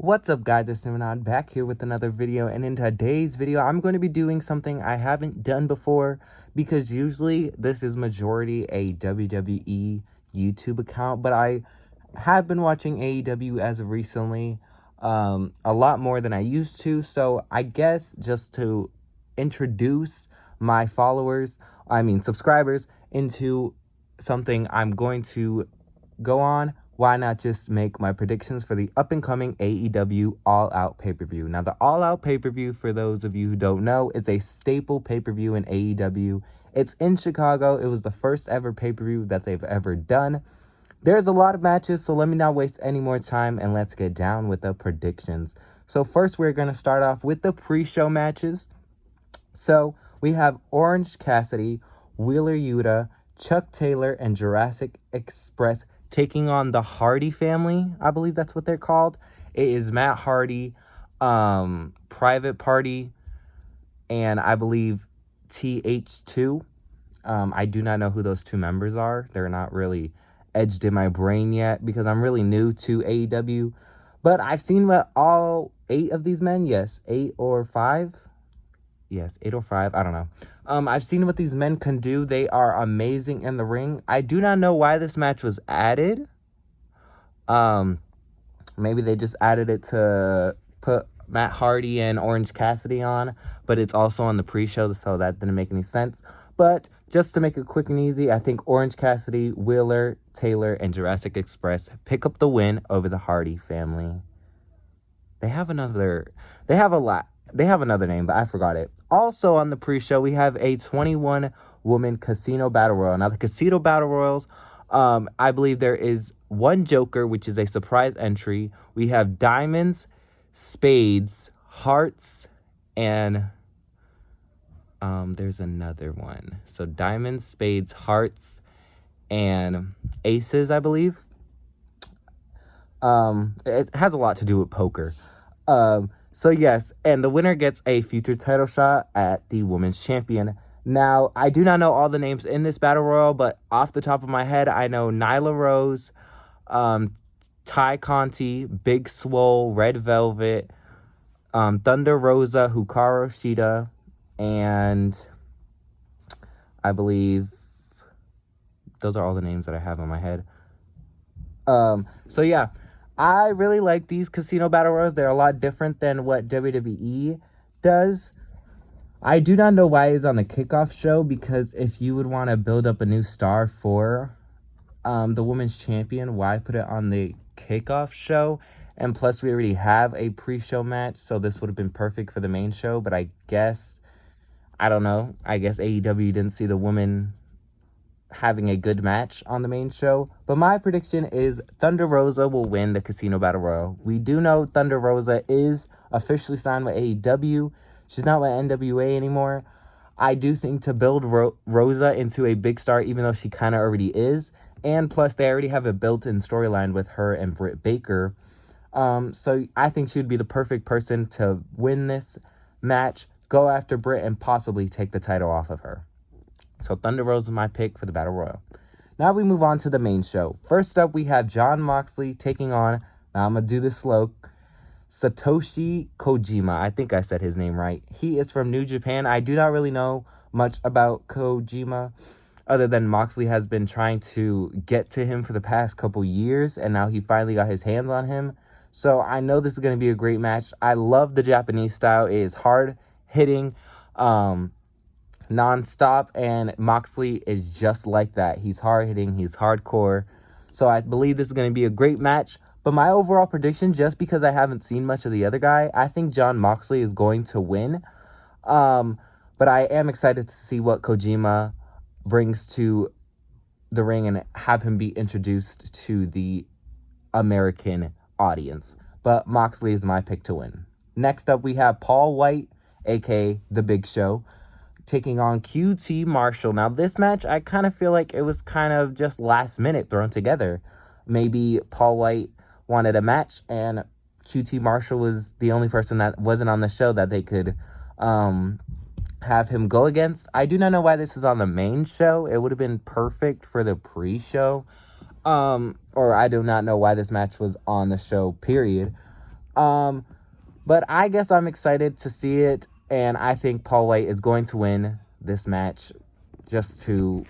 What's up, guys? It's Simon back here with another video, and in today's video I'm going to be doing something I haven't done before, because usually this is majority a WWE YouTube account, but I have been watching AEW as of recently a lot more than I used to. So I guess just to introduce my subscribers into something I'm going to go on, why not just make my predictions for the up-and-coming AEW All Out pay-per-view. Now, the All Out pay-per-view, for those of you who don't know, is a staple pay-per-view in AEW. It's in Chicago. It was the first ever pay-per-view that they've ever done. There's a lot of matches, so let me not waste any more time, and let's get down with the predictions. So first, we're going to start off with the pre-show matches. So we have Orange Cassidy, Wheeler Yuta, Chuck Taylor, and Jurassic Express taking on the Hardy family. I believe that's what they're called. It is Matt Hardy, Private Party, and I believe TH2. I do not know who those two members are. They're not really edged in my brain yet because I'm really new to AEW. But I've seen what all 8 of these men, yes, 8 or 5. Yes, 8 or 5, I don't know. I've seen what these men can do. They are amazing in the ring. I do not know why this match was added. Maybe they just added it to put Matt Hardy and Orange Cassidy on, but it's also on the pre-show, so that didn't make any sense. But just to make it quick and easy, I think Orange Cassidy, Wheeler, Taylor, and Jurassic Express pick up the win over the Hardy family. They have another name, but I forgot it. Also on the pre-show, we have a 21-woman Casino Battle Royal. Now, the Casino Battle Royals, I believe there is one Joker, which is a surprise entry. We have Diamonds, Spades, Hearts, and there's another one. So Diamonds, Spades, Hearts, and Aces, I believe. It has a lot to do with poker. So yes, and the winner gets a future title shot at the Women's Champion. Now, I do not know all the names in this Battle Royal, but off the top of my head, I know Nyla Rose, Ty Conti, Big Swole, Red Velvet, Thunder Rosa, Hikaru Shida, and I believe those are all the names that I have in my head. So yeah. I really like these Casino Battle Royals. They're a lot different than what WWE does. I do not know why it's on the kickoff show, because if you would want to build up a new star for the Women's Champion, why put it on the kickoff show? And plus, we already have a pre-show match, so this would have been perfect for the main show. But I guess AEW didn't see the women having a good match on the main show. But my prediction is Thunder Rosa will win the Casino Battle Royal. We do know Thunder Rosa is officially signed with AEW. She's not with NWA anymore. I do think to build Rosa into a big star, even though she kind of already is. And plus, they already have a built-in storyline with her and Britt Baker. So I think she would be the perfect person to win this match, go after Britt, and possibly take the title off of her. So Thunder Rosa is my pick for the Battle Royal. Now we move on to the main show. First up, we have Jon Moxley taking on, now I'm going to do this slow, Satoshi Kojima. I think I said his name right. He is from New Japan. I do not really know much about Kojima, other than Moxley has been trying to get to him for the past couple years, and now he finally got his hands on him. So I know this is going to be a great match. I love the Japanese style. It is hard-hitting, non-stop, and Moxley is just like that. He's hard-hitting, he's hardcore, so I believe this is going to be a great match. But my overall prediction, just because I haven't seen much of the other guy, I think Jon Moxley is going to win. But I am excited to see what Kojima brings to the ring and have him be introduced to the American audience. But Moxley is my pick to win. Next up, we have Paul White, aka The Big Show, taking on QT Marshall. Now, this match, I kind of feel like it was kind of just last minute thrown together. Maybe Paul White wanted a match, and QT Marshall was the only person that wasn't on the show that they could have him go against. I do not know why this is on the main show. It would have been perfect for the pre-show. Or I do not know why this match was on the show, period. But I guess I'm excited to see it, and I think Paul White is going to win this match just to,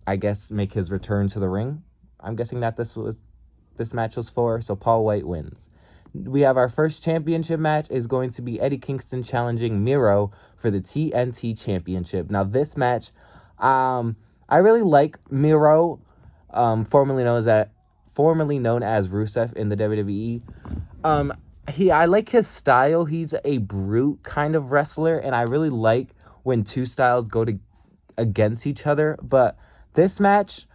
I guess, make his return to the ring. I'm guessing that this match was for, so Paul White wins. We have our first championship match is going to be Eddie Kingston challenging Miro for the TNT Championship. Now, this match, I really like Miro, formerly known as Rusev in the WWE. I like his style. He's a brute kind of wrestler, and I really like when two styles go against each other. But this match,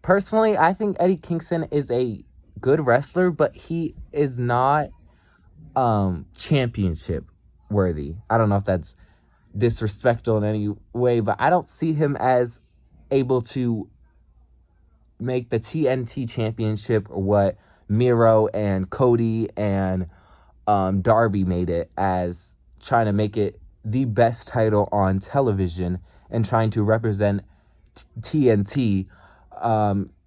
personally, I think Eddie Kingston is a good wrestler, but he is not championship worthy. I don't know if that's disrespectful in any way, but I don't see him as able to make the TNT Championship what Miro and Cody and Darby made it, as trying to make it the best title on television and trying to represent TNT.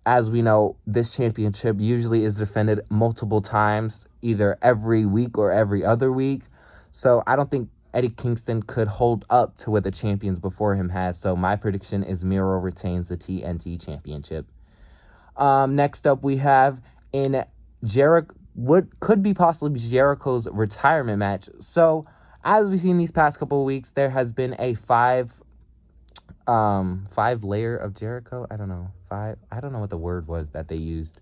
As we know, this championship usually is defended multiple times, either every week or every other week. So I don't think Eddie Kingston could hold up to what the champions before him has. So my prediction is Miro retains the TNT Championship. Next up, we have in Jericho, what could be possibly Jericho's retirement match. So as we've seen these past couple of weeks, there has been a five layer of Jericho. I don't know what the word was that they used.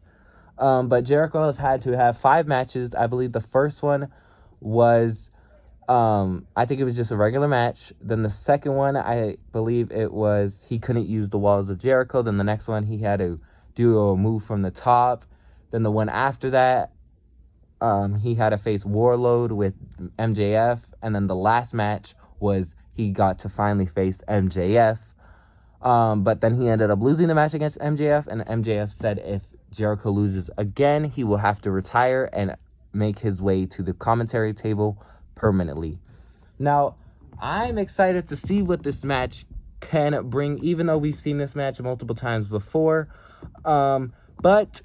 But Jericho has had to have 5 matches. I believe the first one was, I think it was just a regular match. Then the second one, I believe it was, he couldn't use the walls of Jericho. Then the next one, he had to do a move from the top. Then the one after that, he had to face Warlord with MJF. And then the last match was he got to finally face MJF. But then he ended up losing the match against MJF, and MJF said if Jericho loses again, he will have to retire and make his way to the commentary table permanently. Now, I'm excited to see what this match can bring, even though we've seen this match multiple times before. But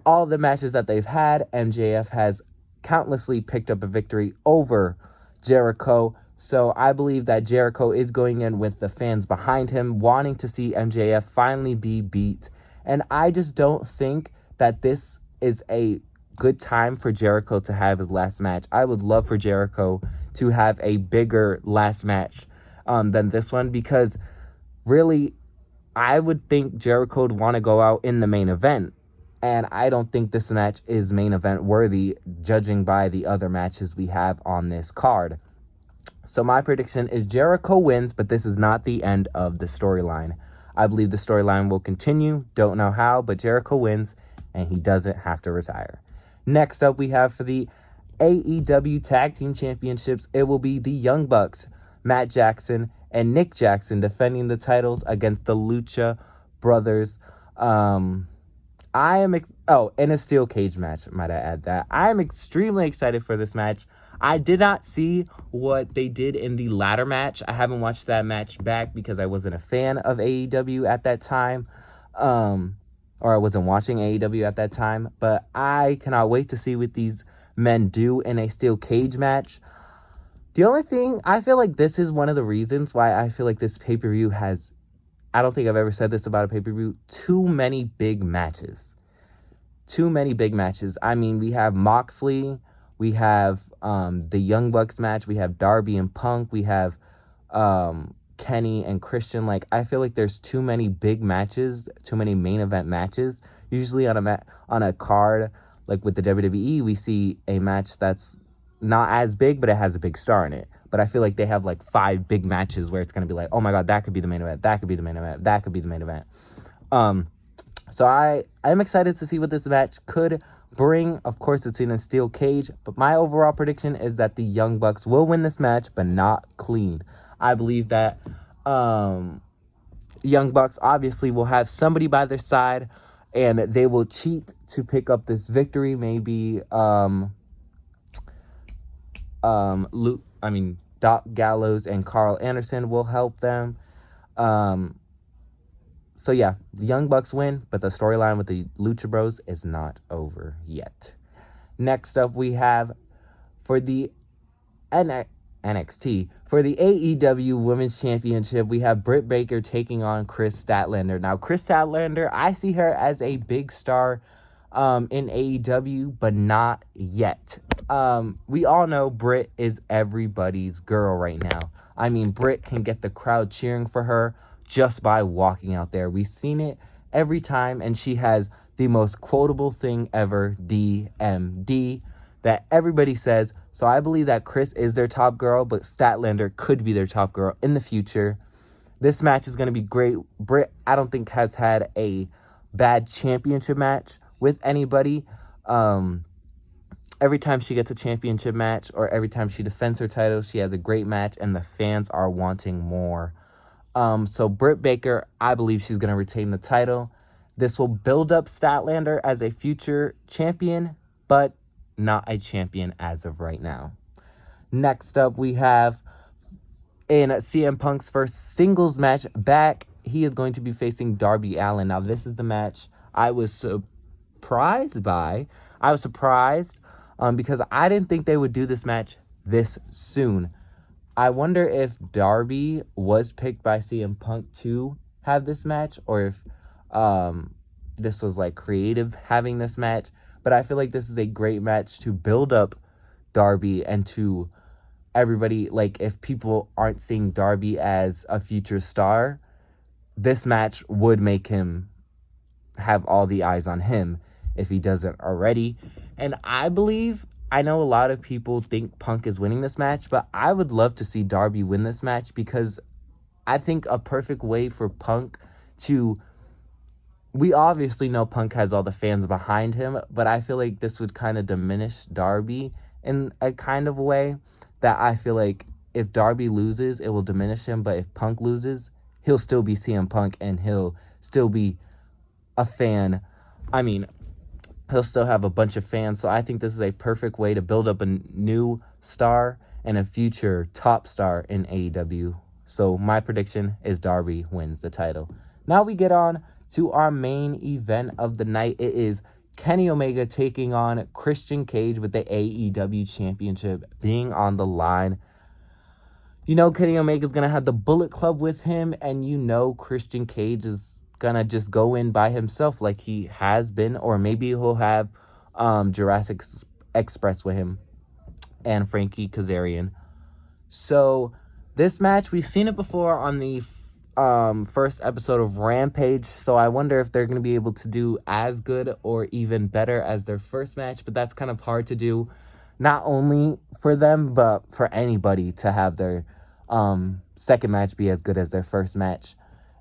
all the matches that they've had, MJF has countlessly picked up a victory over Jericho. So I believe that Jericho is going in with the fans behind him, wanting to see MJF finally be beat. And I just don't think that this is a good time for Jericho to have his last match. I would love for Jericho to have a bigger last match than this one, because really, I would think Jericho would want to go out in the main event. And I don't think this match is main event worthy, judging by the other matches we have on this card. So my prediction is Jericho wins, but this is not the end of the storyline. I believe the storyline will continue. Don't know how, but Jericho wins, and he doesn't have to retire. Next up, we have for the AEW Tag Team Championships, it will be the Young Bucks, Matt Jackson and Nick Jackson, defending the titles against the Lucha Brothers. In a steel cage match, might I add that. I am extremely excited for this match. I did not see what they did in the ladder match. I haven't watched that match back because I wasn't a fan of AEW at that time. Or I wasn't watching AEW at that time. But I cannot wait to see what these men do in a steel cage match. The only thing, I feel like this is one of the reasons why I feel like this pay-per-view has, I don't think I've ever said this about a pay-per-view, too many big matches. Too many big matches. I mean, we have Moxley, we have the Young Bucks match, we have Darby and Punk, we have Kenny and Christian. Like, I feel like there's too many big matches, too many main event matches. Usually on a card, like with the WWE, we see a match that's not as big, but it has a big star in it. But I feel like they have like 5 big matches where it's going to be like, oh my god, that could be the main event, that could be the main event, that could be the main event. So I'm excited to see what this match could bring. Of course, it's in a steel cage, but my overall prediction is that the Young Bucks will win this match, but not clean. I believe that Young Bucks obviously will have somebody by their side, and they will cheat to pick up this victory. Maybe Doc Gallows and Carl Anderson will help them. So yeah, the Young Bucks win, but the storyline with the Lucha Bros is not over yet. Next up, we have for the NXT. For the AEW Women's Championship, we have Britt Baker taking on Chris Statlander. Now, Chris Statlander, I see her as a big star in AEW, but not yet. We all know Britt is everybody's girl right now. I mean, Britt can get the crowd cheering for her just by walking out there. We've seen it every time, and she has the most quotable thing ever, DMD, that everybody says. So I believe that Chris is their top girl, but Statlander could be their top girl in the future. This match is going to be great. Britt, I don't think, has had a bad championship match with anybody. Every time she gets a championship match or every time she defends her title, she has a great match, and the fans are wanting more. So Britt Baker, I believe she's going to retain the title. This will build up Statlander as a future champion, but not a champion as of right now. Next up, we have in CM Punk's first singles match back, he is going to be facing Darby Allin. Now, this is the match I was surprised by. I was surprised because I didn't think they would do this match this soon. I wonder if Darby was picked by CM Punk to have this match, or if this was like creative having this match. But I feel like this is a great match to build up Darby and to everybody. Like, if people aren't seeing Darby as a future star, this match would make him have all the eyes on him if he doesn't already. And I know a lot of people think Punk is winning this match, but I would love to see Darby win this match, because I think a perfect way for Punk to... We obviously know Punk has all the fans behind him, but I feel like this would kind of diminish Darby in a kind of way that I feel like if Darby loses, it will diminish him, but if Punk loses, he'll still be CM Punk and he'll still be a fan. I mean, he'll still have a bunch of fans, so I think this is a perfect way to build up a new star and a future top star in AEW. So my prediction is Darby wins the title. Now we get on to our main event of the night. It is Kenny Omega taking on Christian Cage with the AEW Championship being on the line. You know Kenny Omega's going to have the Bullet Club with him, and you know Christian Cage is going to just go in by himself like he has been, or maybe he'll have Jurassic Express with him and Frankie Kazarian. So this match, we've seen it before on the first episode of Rampage, so I wonder if they're going to be able to do as good or even better as their first match, but that's kind of hard to do, not only for them, but for anybody to have their second match be as good as their first match.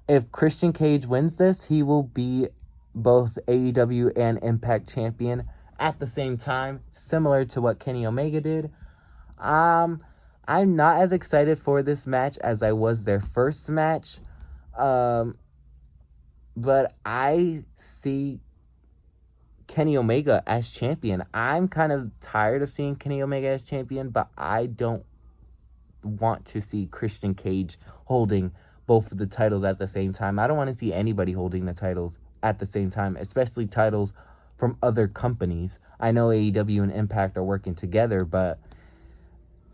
If Christian Cage wins this, he will be both AEW and Impact champion at the same time, similar to what Kenny Omega did. I'm not as excited for this match as I was their first match. But I see Kenny Omega as champion. I'm kind of tired of seeing Kenny Omega as champion, but I don't want to see Christian Cage holding both of the titles at the same time. I don't want to see anybody holding the titles at the same time, especially titles from other companies. I know AEW and Impact are working together, but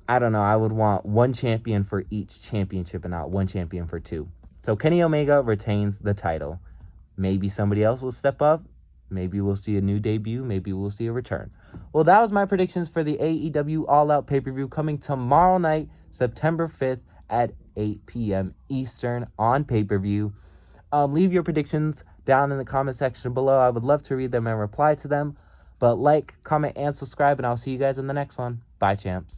I don't know. I would want one champion for each championship and not one champion for two. So Kenny Omega retains the title. Maybe somebody else will step up. Maybe we'll see a new debut. Maybe we'll see a return. Well, that was my predictions for the AEW All Out pay-per-view coming tomorrow night, September 5th at 8 p.m. Eastern on pay-per-view. Leave your predictions down in the comment section below. I would love to read them and reply to them. But like, comment, and subscribe, and I'll see you guys in the next one. Bye, champs.